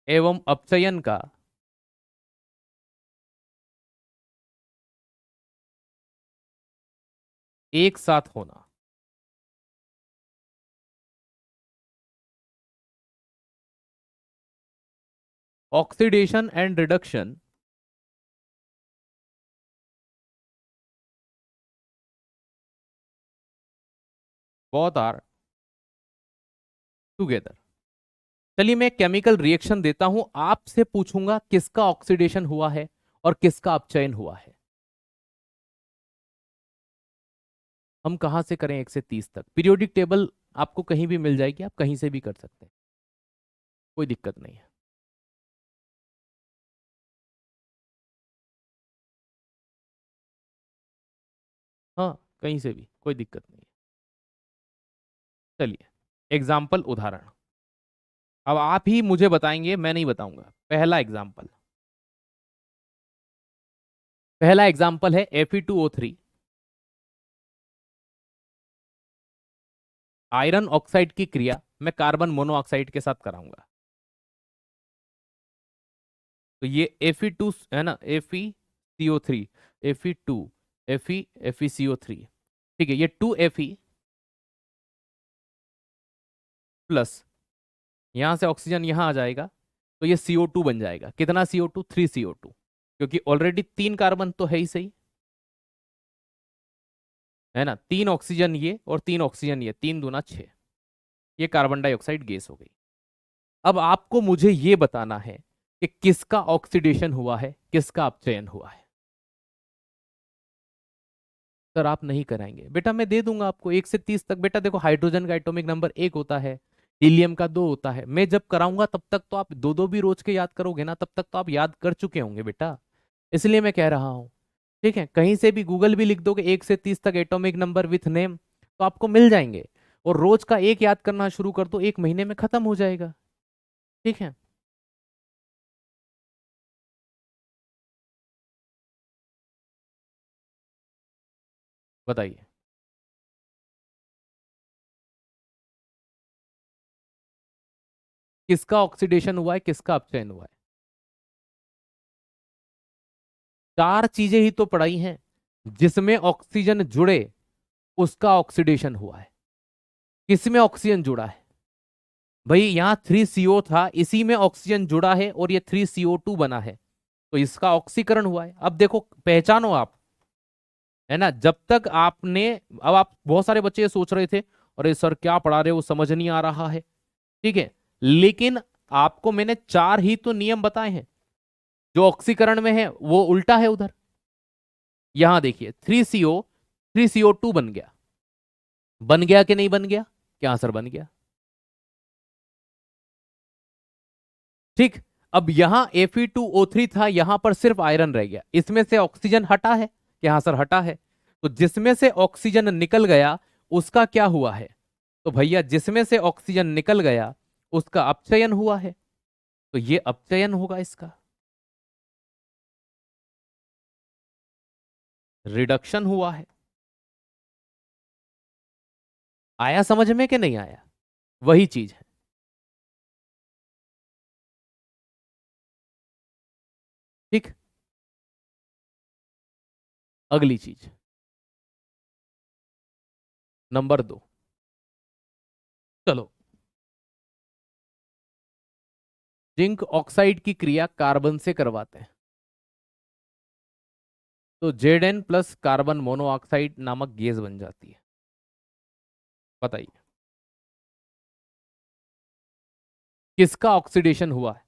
[SPEAKER 1] एवं अपचयन का एक साथ होना, oxidation and reduction both are together. चलिए मैं केमिकल रिएक्शन देता हूं, आपसे पूछूंगा किसका ऑक्सीडेशन हुआ है और किसका अपचयन हुआ है। हम कहां से करें 1 से 30 तक? पीरियोडिक टेबल आपको कहीं भी मिल जाएगी, आप कहीं से भी कर सकते हैं, कोई दिक्कत नहीं है। हाँ, कहीं से भी कोई दिक्कत नहीं है। चलिए, एग्जाम्पल, उदाहरण। अब आप ही मुझे बताएंगे, मैं नहीं बताऊंगा। पहला एग्जाम्पल है Fe2O3, आयरन ऑक्साइड की क्रिया मैं कार्बन मोनोऑक्साइड के साथ कराऊंगा। तो ये Fe2 है ना, FeCO3, Fe2, FeCO3, ठीक है, ये 2Fe प्लस, यहां से ऑक्सीजन यहां आ जाएगा, तो ये CO2 बन जाएगा। कितना CO2? 3 CO2, क्योंकि ऑलरेडी 3 कार्बन तो है ही सही, है ना, 3 ऑक्सीजन ये और 3 ऑक्सीजन ये, 3 दूना 6, ये कार्बन डाइऑक्साइड गैस हो गई। अब आपको मुझे ये बताना है कि किसका ऑक्सीडेशन हुआ है, किसका अपचयन हुआ है। सर आप नहीं कराएंगे बेटा, मैं दे दूंगा आपको 1 से 30 तक। बेटा देखो, हाइड्रोजन का एटॉमिक नंबर 1 होता है, हीलियम का 2 होता है। मैं जब कराऊंगा तब तक तो आप दो दो भी रोज के याद करोगे ना, तब तक तो आप याद कर चुके होंगे बेटा, इसलिए मैं कह रहा हूं। ठीक है, कहीं से भी गूगल भी लिख दोगे 1 से 30 तक एटॉमिक नंबर विथ नेम, तो आपको मिल जाएंगे। और रोज का एक याद करना शुरू कर दो, 1 महीने में खत्म हो जाएगा। ठीक है, बताइए। किसका ऑक्सीडेशन हुआ है, किसका अपचयन हुआ है? चार चीजें ही तो पढ़ाई हैं। जिसमें ऑक्सीजन जुड़े उसका ऑक्सीडेशन हुआ है। किसमें ऑक्सीजन जुड़ा है? भाई यहाँ 3CO था, इसी में ऑक्सीजन जुड़ा है और ये 3CO2 बना है, तो इसका ऑक्सीकरण हुआ है। अब देखो, पहचानो आप, है ना, जब तक आपने, अब आप, बहुत सारे बच्चे ये सोच रहे थे, अरे सर क्या पढ़ा रहे हो, समझ नहीं आ रहा है। ठीक है, लेकिन आपको मैंने चार ही तो नियम बताए हैं। जो ऑक्सीकरण में है वो उल्टा है उधर। यहां देखिए, 3CO 3CO2 बन गया। बन गया कि नहीं बन गया? क्या सर, बन गया। ठीक। अब यहां Fe2O3 था, यहां पर सिर्फ आयरन रह गया, इसमें से ऑक्सीजन हटा है। क्या सर, हटा है। तो जिसमें से ऑक्सीजन निकल गया उसका क्या हुआ है? तो भैया जिसमें से ऑक्सीजन निकल गया उसका अपचयन हुआ है, तो ये अपचयन होगा इसका। रिडक्शन हुआ है। आया समझ में कि नहीं आया? वही चीज है। ठीक। अगली चीज, नंबर 2। चलो, जिंक ऑक्साइड की क्रिया कार्बन से करवाते हैं, तो Zn+ कार्बन मोनोऑक्साइड नामक गैस बन जाती है। बताइए, किसका ऑक्सीडेशन हुआ है?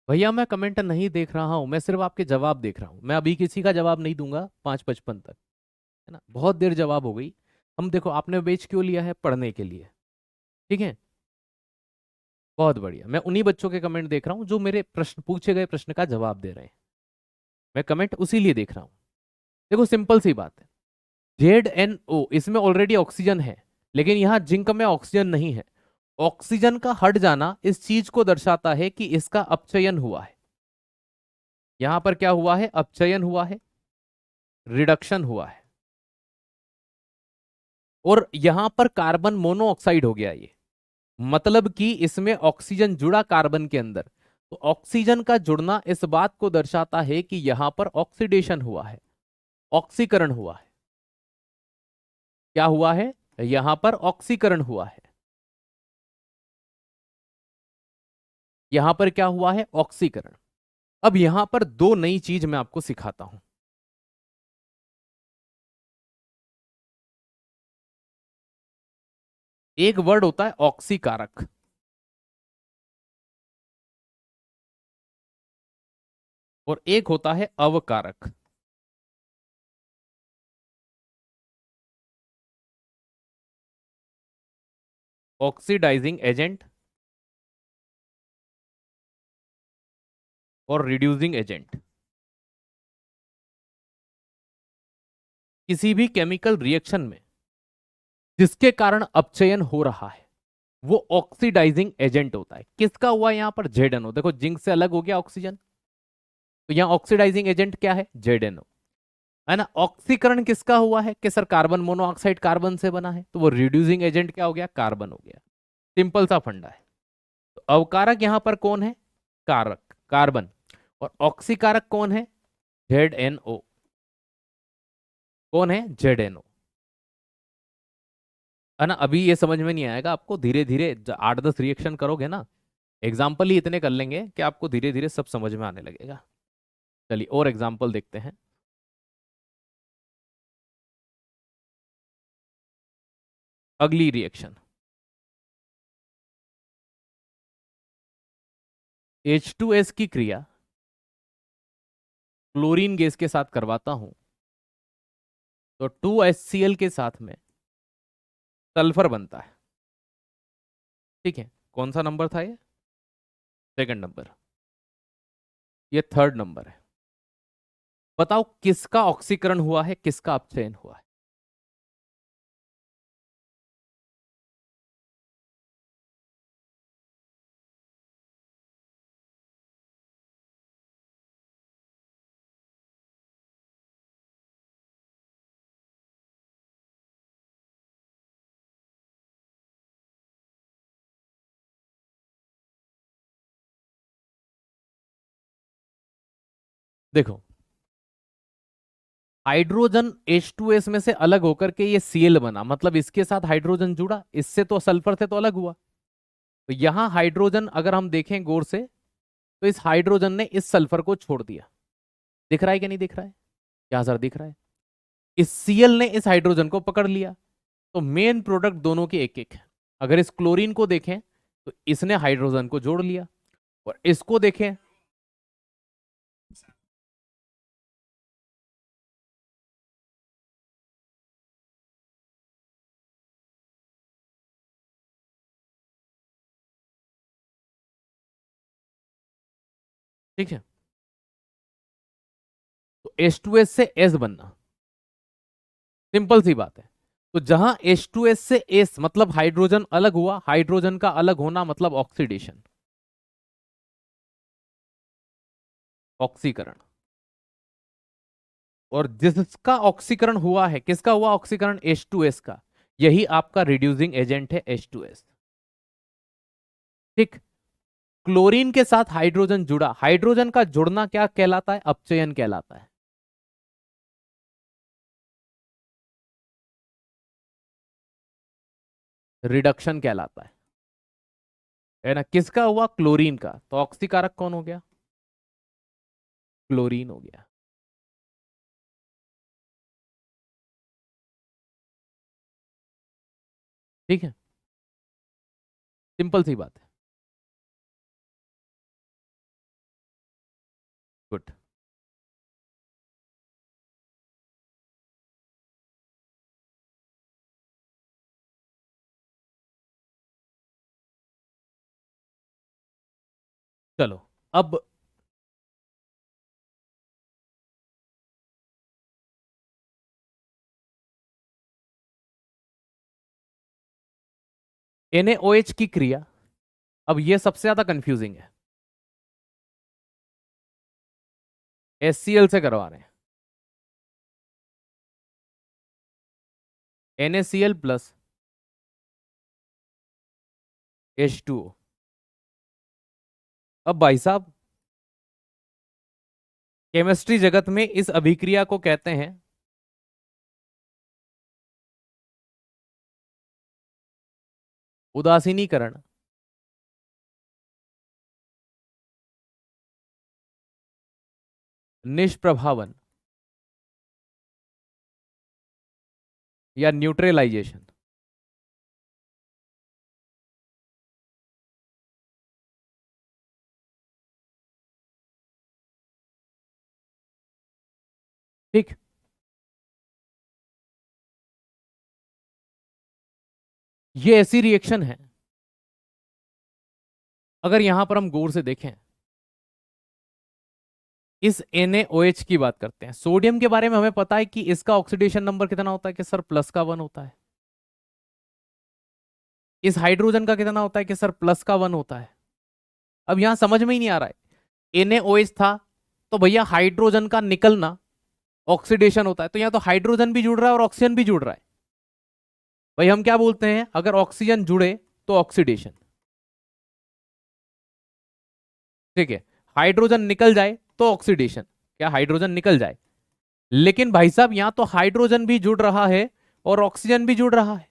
[SPEAKER 1] भैया मैं कमेंट नहीं देख रहा हूं, मैं सिर्फ आपके जवाब देख रहा हूं। मैं अभी किसी का जवाब नहीं दूंगा 5:55 तक, है ना, बहुत देर जवाब हो गई। हम देखो, आपने बेच क्यों लिया है? पढ़ने के लिए। ठीक है, बहुत बढ़िया। मैं उन्हीं बच्चों के कमेंट देख रहा हूँ जो मेरे प्रश्न, पूछे गए प्रश्न का जवाब दे रहे हैं। मैं कमेंट उसी लिए देख रहा हूँ। देखो, सिंपल सी बात है। ZnO, इसमें ऑलरेडी ऑक्सीजन है, लेकिन यहाँ जिंक में ऑक्सीजन नहीं है। ऑक्सीजन का हट जाना इस चीज को दर्शाता है कि इसका अपचयन हुआ है। यहां पर क्या हुआ है? अपचयन हुआ है, रिडक्शन हुआ है। और यहां पर कार्बन मोनोऑक्साइड हो गया ये, मतलब कि इसमें ऑक्सीजन जुड़ा कार्बन के अंदर। तो ऑक्सीजन का जुड़ना इस बात को दर्शाता है कि यहां पर ऑक्सीडेशन हुआ है, ऑक्सीकरण हुआ है। क्या हुआ है? यहां पर ऑक्सीकरण हुआ है। यहां पर क्या हुआ है? ऑक्सीकरण। अब यहां पर दो नई चीज मैं आपको सिखाता हूं। एक वर्ड होता है ऑक्सीकारक, और एक होता है अवकारक। ऑक्सीडाइजिंग एजेंट और रिड्यूसिंग एजेंट। किसी भी केमिकल रिएक्शन में जिसके कारण अपचयन हो रहा है वो ऑक्सीडाइजिंग एजेंट होता है। किसका हुआ यहां पर? जेड देखो जिंक से अलग हो गया ऑक्सीजन, तो यहां ऑक्सीडाइजिंग एजेंट क्या है? जेड है ना। ऑक्सीकरण किसका हुआ है? कि सर कार्बन मोनोऑक्साइड कार्बन से बना है, तो वो रिड्यूसिंग एजेंट क्या हो गया? कार्बन हो गया। सिंपल सा फंडा है। तो अवकारक यहां पर कौन है? कारक, कार्बन। और ऑक्सीकारक कौन है? ZNO। कौन है? ZNO, है ना। अभी ये समझ में नहीं आएगा आपको, धीरे धीरे 8-10 रिएक्शन करोगे ना, एग्जाम्पल ही इतने कर लेंगे कि आपको धीरे धीरे सब समझ में आने लगेगा। चलिए और एग्जाम्पल देखते हैं। अगली रिएक्शन, H2S की क्रिया क्लोरीन गैस के साथ करवाता हूं, तो 2HCl के साथ में सल्फर बनता है। ठीक है, कौन सा नंबर था ये? Second number. ये थर्ड नंबर है। बताओ किसका ऑक्सीकरण हुआ है, किसका अपचयन हुआ है? देखो, हाइड्रोजन H2S में से अलग होकर के ये Cl बना, मतलब इसके साथ हाइड्रोजन जुड़ा, इससे तो सल्फर से तो अलग हुआ। तो यहां हाइड्रोजन अगर हम देखें गौर से, तो इस हाइड्रोजन ने इस सल्फर को छोड़ दिया। दिख रहा है कि नहीं दिख रहा है? क्या सर दिख रहा है? इस Cl ने इस हाइड्रोजन को पकड़ लिया। तो मेन प्रोडक्ट दोनों के एक एक है। अगर इस क्लोरीन को देखें तो इसने हाइड्रोजन को जोड़ लिया, और इसको देखें, ठीक है, तो H2S से S बनना, सिंपल सी बात है। तो जहां H2S से S मतलब हाइड्रोजन अलग हुआ, हाइड्रोजन का अलग होना मतलब ऑक्सीडेशन, ऑक्सीकरण। और जिसका ऑक्सीकरण हुआ है, किसका हुआ ऑक्सीकरण? H2S का। यही आपका रिड्यूसिंग एजेंट है H2S। ठीक। क्लोरीन के साथ हाइड्रोजन जुड़ा, हाइड्रोजन का जुड़ना क्या कहलाता है? अपचयन कहलाता है। रिडक्शन कहलाता है ना। किसका हुआ? क्लोरीन का। तो ऑक्सीकारक कौन हो गया? क्लोरीन हो गया। ठीक है, सिंपल सी बात है। गुड। चलो अब NaOH की क्रिया, अब ये सबसे ज्यादा कंफ्यूजिंग है। HCl से करवा रहे हैं। NaCl plus H2O। अब भाई साहब, केमिस्ट्री जगत में इस अभिक्रिया को कहते हैं उदासीनीकरण। निष्प्रभावन या न्यूट्रलाइजेशन। ठीक, ये ऐसी रिएक्शन है। अगर यहां पर हम गौर से देखें, इस NaOH की बात करते हैं। सोडियम के बारे में हमें पता है कि इसका ऑक्सीडेशन नंबर कितना होता है कि सर +1 होता है। इस हाइड्रोजन का कितना होता है कि सर +1 होता है। अब यहां समझ में ही नहीं आ रहा है, NaOH था तो भैया हाइड्रोजन का निकलना ऑक्सीडेशन होता है, तो यहां तो हाइड्रोजन भी जुड़ रहा है और ऑक्सीजन भी जुड़ रहा है। भाई हम क्या बोलते हैं, अगर ऑक्सीजन जुड़े तो ऑक्सीडेशन, ठीक है। हाइड्रोजन निकल जाए तो ऑक्सीडेशन, क्या हाइड्रोजन निकल जाए। लेकिन भाई साहब यहां तो हाइड्रोजन भी जुड़ रहा है और ऑक्सीजन भी जुड़ रहा है,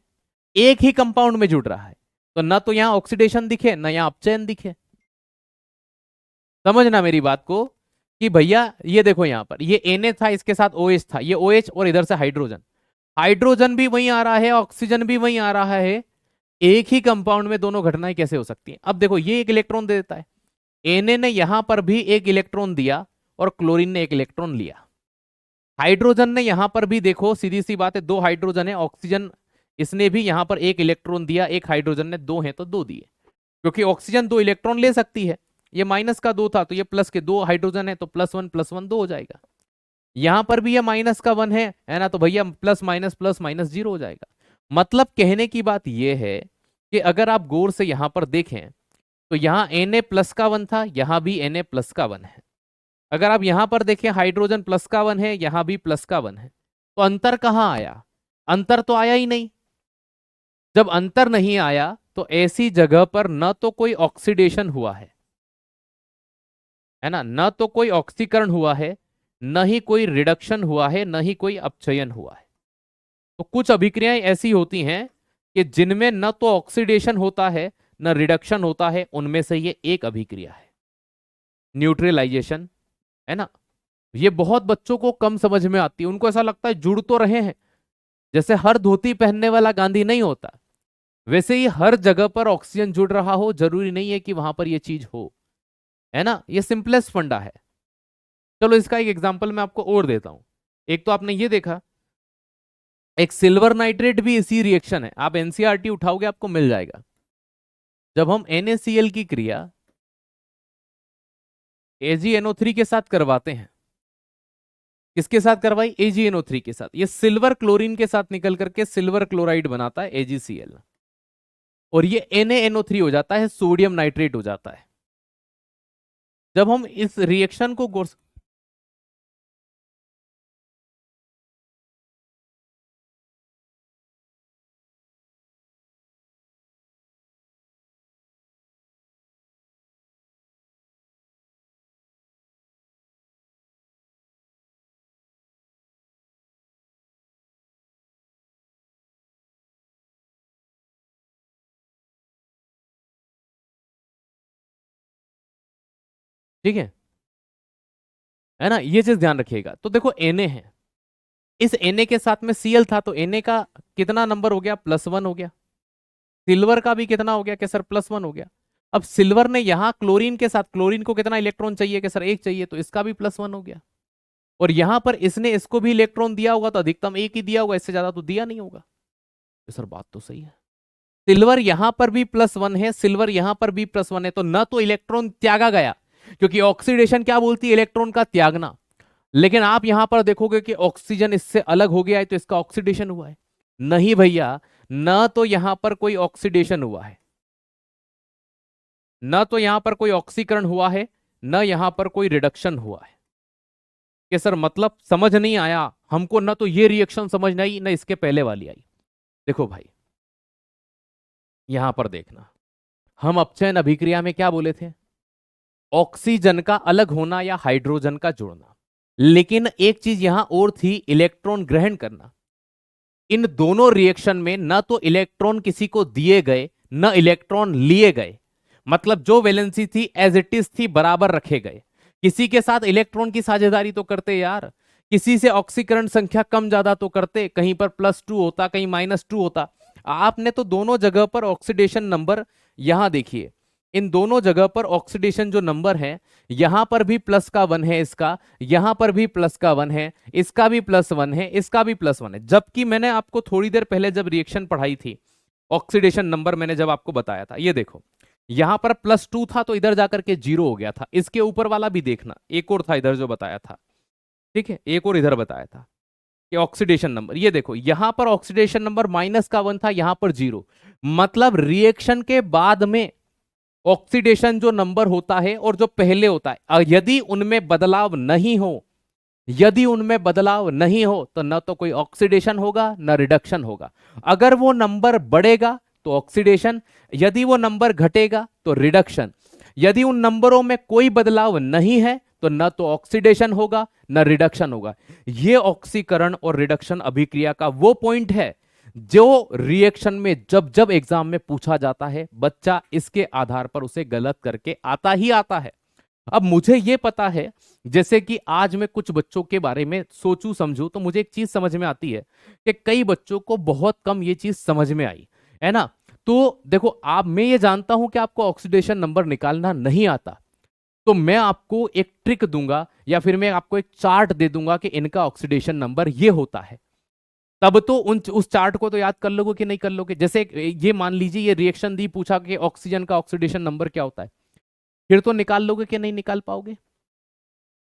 [SPEAKER 1] एक ही कंपाउंड में जुड़ रहा है, तो ना तो यहां ऑक्सीडेशन दिखे ना यहां अपचयन दिखे। समझना मेरी बात को कि भैया ये देखो यहां पर ये Na था, इसके साथ OH था, ये OH और इधर से हाइड्रोजन, हाइड्रोजन भी वहीं आ रहा है, ऑक्सीजन भी वहीं आ रहा है, एक ही कंपाउंड में दोनों घटनाएं कैसे हो सकती हैं। अब देखो ये एक इलेक्ट्रॉन दे देता है, Na ने यहां पर भी एक इलेक्ट्रॉन दिया और क्लोरीन ने एक इलेक्ट्रॉन लिया। हाइड्रोजन ने यहां पर भी, देखो सीधी सी बात है, दो हाइड्रोजन है, ऑक्सीजन इसने भी यहां पर एक इलेक्ट्रॉन दिया, एक हाइड्रोजन ने दो है तो दो दिए, क्योंकि ऑक्सीजन दो इलेक्ट्रॉन ले सकती है। ये माइनस का दो था तो ये प्लस के दो हाइड्रोजन है तो +1 +1 दो हो जाएगा। यहां पर भी ये माइनस का 1 है ना, तो भैया प्लस माइनस 0 हो जाएगा। मतलब कहने की बात यह है कि अगर आप गौर से यहां पर देखें तो यहां Na+ का 1 था, यहां भी Na+ का 1 है। अगर आप यहां पर देखें हाइड्रोजन प्लस का 1 है, यहां भी प्लस का 1 है, तो अंतर कहां आया, अंतर तो आया ही नहीं। जब अंतर नहीं आया तो ऐसी जगह पर न तो कोई ऑक्सीडेशन हुआ है ना, न तो कोई ऑक्सीकरण हुआ है, न ही कोई रिडक्शन हुआ है, न ही कोई अपचयन हुआ है। तो कुछ अभिक्रियाएं ऐसी होती हैं कि जिनमें न तो ऑक्सीडेशन होता है न रिडक्शन होता है, उनमें से ये एक अभिक्रिया है न्यूट्रलाइजेशन, है ना। ये बहुत बच्चों को कम समझ में आती है, उनको ऐसा लगता है जुड़ तो रहे हैं, जैसे हर धोती पहनने वाला गांधी नहीं होता, वैसे ही हर जगह पर ऑक्सीजन जुड़ रहा हो जरूरी नहीं है कि वहां पर यह चीज हो, है ना। ये सिंपलेस्ट फंडा है। चलो इसका एक एग्जांपल मैं आपको और देता हूं। एक तो आपने ये देखा, एक सिल्वर नाइट्रेट भी इसी रिएक्शन है, आप एनसीईआरटी उठाओगे आपको मिल जाएगा। जब हम NaCl की क्रिया AgNO3 के साथ करवाते हैं, किसके साथ करवाई, AgNO3 के साथ, ये सिल्वर क्लोरीन के साथ निकल करके सिल्वर क्लोराइड बनाता है AgCl, और ये NaNO3 हो जाता है, सोडियम नाइट्रेट हो जाता है। जब हम इस रिएक्शन को गौर, ठीक है ना, ये चीज ध्यान रखिएगा। तो देखो Na है, इस Na के साथ में Cl था, तो Na का कितना नंबर हो गया, +1 हो गया। सिल्वर का भी कितना हो गया कि सर +1 हो गया। अब सिल्वर ने यहां क्लोरीन के साथ, क्लोरीन को कितना इलेक्ट्रॉन चाहिए कि सर एक चाहिए, तो इसका भी +1 हो गया। और यहां पर इसने इसको भी इलेक्ट्रॉन दिया होगा तो अधिकतम एक ही दिया होगा, इससे ज्यादा तो दिया नहीं होगा। तो सर बात तो सही है, सिल्वर यहां पर भी +1 है, सिल्वर यहां पर भी +1 है, तो न तो इलेक्ट्रॉन त्यागा गया, क्योंकि ऑक्सीडेशन क्या बोलती है, इलेक्ट्रॉन का त्यागना। लेकिन आप यहां पर देखोगे कि ऑक्सीजन इससे अलग हो गया है तो इसका ऑक्सीडेशन हुआ है। नहीं भैया, न तो यहां पर कोई ऑक्सीडेशन हुआ है, न तो यहां पर कोई ऑक्सीकरण हुआ है, न यहां पर कोई रिडक्शन हुआ है। कि सर मतलब समझ नहीं आया हमको, न तो ये रिएक्शन समझ नहीं आई न इसके पहले वाली आई। देखो भाई यहां पर देखना, हम अपचयन अभिक्रिया में क्या बोले थे, ऑक्सीजन का अलग होना या हाइड्रोजन का जुड़ना। लेकिन एक चीज यहां और थी, इलेक्ट्रॉन ग्रहण करना। इन दोनों रिएक्शन में न तो इलेक्ट्रॉन किसी को दिए गए न इलेक्ट्रॉन लिए गए, मतलब जो वैलेंसी थी एज इट इज थी, बराबर रखे गए। किसी के साथ इलेक्ट्रॉन की साझेदारी तो करते यार, किसी से ऑक्सीकरण संख्या कम ज्यादा तो करते, कहीं पर +2 होता कहीं -2 होता। आपने तो दोनों जगह पर ऑक्सीडेशन नंबर, यहां देखिए इन दोनों जगह पर ऑक्सीडेशन जो नंबर है, यहां पर भी +1 है इसका, यहां पर भी +1 है, इसका भी +1 है, इसका भी +1 है। जबकि मैंने आपको थोड़ी देर पहले जब रिएक्शन पढ़ाई थी, ऑक्सीडेशन नंबर मैंने जब आपको बताया था, ये देखो यहां पर +2 था तो इधर जाकर के 0 हो गया था। इसके ऊपर वाला भी देखना, एक और था इधर जो बताया था, ठीक है, एक और इधर बताया था कि ऑक्सीडेशन नंबर, ये देखो यहां पर ऑक्सीडेशन नंबर -1 था, यहां पर 0। मतलब रिएक्शन के बाद में ऑक्सीडेशन जो नंबर होता है और जो पहले होता है, यदि उनमें बदलाव नहीं हो, यदि उनमें बदलाव नहीं हो तो न तो कोई ऑक्सीडेशन होगा न रिडक्शन होगा। अगर वो नंबर बढ़ेगा तो ऑक्सीडेशन, यदि वो नंबर घटेगा तो रिडक्शन। यदि उन नंबरों में कोई बदलाव नहीं है तो न तो ऑक्सीडेशन होगा न रिडक्शन होगा। ये ऑक्सीकरण और रिडक्शन अभिक्रिया का वो पॉइंट है जो रिएक्शन में जब जब एग्जाम में पूछा जाता है, बच्चा इसके आधार पर उसे गलत करके आता ही आता है। अब मुझे ये पता है, जैसे कि आज मैं कुछ बच्चों के बारे में सोचूं समझूं तो मुझे एक चीज समझ में आती है कि कई बच्चों को बहुत कम ये चीज समझ में आई, है ना। तो देखो आप, मैं ये जानता हूं कि आपको ऑक्सीडेशन नंबर निकालना नहीं आता, तो मैं आपको एक ट्रिक दूंगा या फिर मैं आपको एक चार्ट दे दूंगा कि इनका ऑक्सीडेशन नंबर ये होता है। तब तो उस चार्ट को तो याद कर लोगे कि नहीं कर लोगे। जैसे ये मान लीजिए ये रिएक्शन दी, पूछा कि ऑक्सीजन का ऑक्सीडेशन नंबर क्या होता है, फिर तो निकाल लोगे कि नहीं निकाल पाओगे।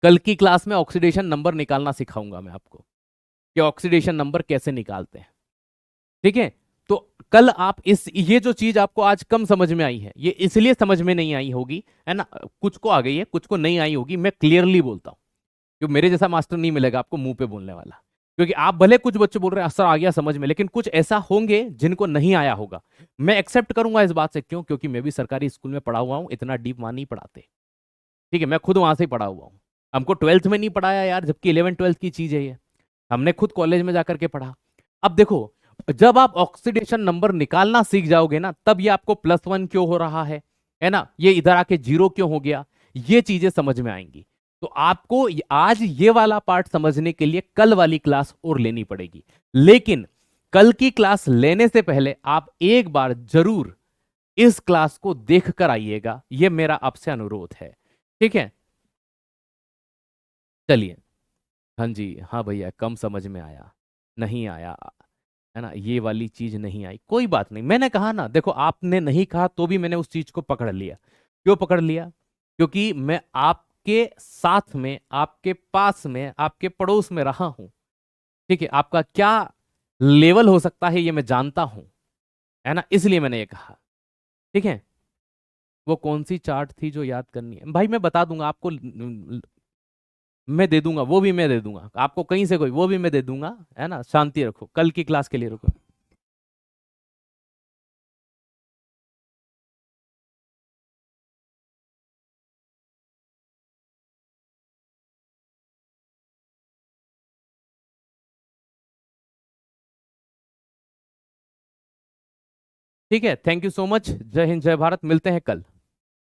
[SPEAKER 1] कल की क्लास में ऑक्सीडेशन नंबर निकालना सिखाऊंगा मैं आपको कि ऑक्सीडेशन नंबर कैसे निकालते हैं, ठीक है। तो कल आप इस, ये जो चीज आपको आज कम समझ में आई है, ये इसलिए समझ में नहीं आई होगी, है ना, कुछ को आ गई है कुछ को नहीं आई होगी, मैं क्लियरली बोलता हूं, क्योंकि मेरे जैसा मास्टर नहीं मिलेगा आपको मुंह पे बोलने वाला। क्योंकि आप भले कुछ बच्चे बोल रहे हैं सर आ गया समझ में, लेकिन कुछ ऐसा होंगे जिनको नहीं आया होगा। मैं एक्सेप्ट करूंगा इस बात से, क्यों, क्योंकि मैं भी सरकारी स्कूल में पढ़ा हुआ हूं, इतना डीप वहां नहीं पढ़ाते, ठीक है, मैं खुद वहां से ही पढ़ा हुआ हूँ। हमको 12th में नहीं पढ़ाया यार, जबकि 11th-12th की चीज है ये, हमने खुद कॉलेज में जाकर के पढ़ा। अब देखो, जब आप ऑक्सीडेशन नंबर निकालना सीख जाओगे ना, तब ये आपको +1 क्यों हो रहा है ना, ये इधर आके 0 क्यों हो गया, ये चीजें समझ में आएंगी। तो आपको आज ये वाला पार्ट समझने के लिए कल वाली क्लास और लेनी पड़ेगी। लेकिन कल की क्लास लेने से पहले आप एक बार जरूर इस क्लास को देख कर आइएगा, ये मेरा आपसे अनुरोध है, ठीक है। चलिए, हाँ जी, हाँ भैया, कम समझ में आया, नहीं आया, है ना, ये वाली चीज नहीं आई, कोई बात नहीं। मैंने कहा ना, देखो आपने नहीं कहा तो भी मैंने उस चीज को पकड़ लिया। क्यों पकड़ लिया? क्योंकि मैं आपके साथ में, आपके पास में, आपके पड़ोस में रहा हूं, ठीक है। आपका क्या लेवल हो सकता है ये मैं जानता हूं, है ना, इसलिए मैंने ये कहा, ठीक है। वो कौन सी चार्ट थी जो याद करनी है भाई, मैं बता दूंगा आपको, मैं दे दूंगा, वो भी मैं दे दूंगा आपको, कहीं से कोई, वो भी मैं दे दूंगा, है ना, शांति रखो, कल की क्लास के लिए रुको। ठीक है, थैंक यू सो मच, जय हिंद जय भारत, मिलते हैं कल।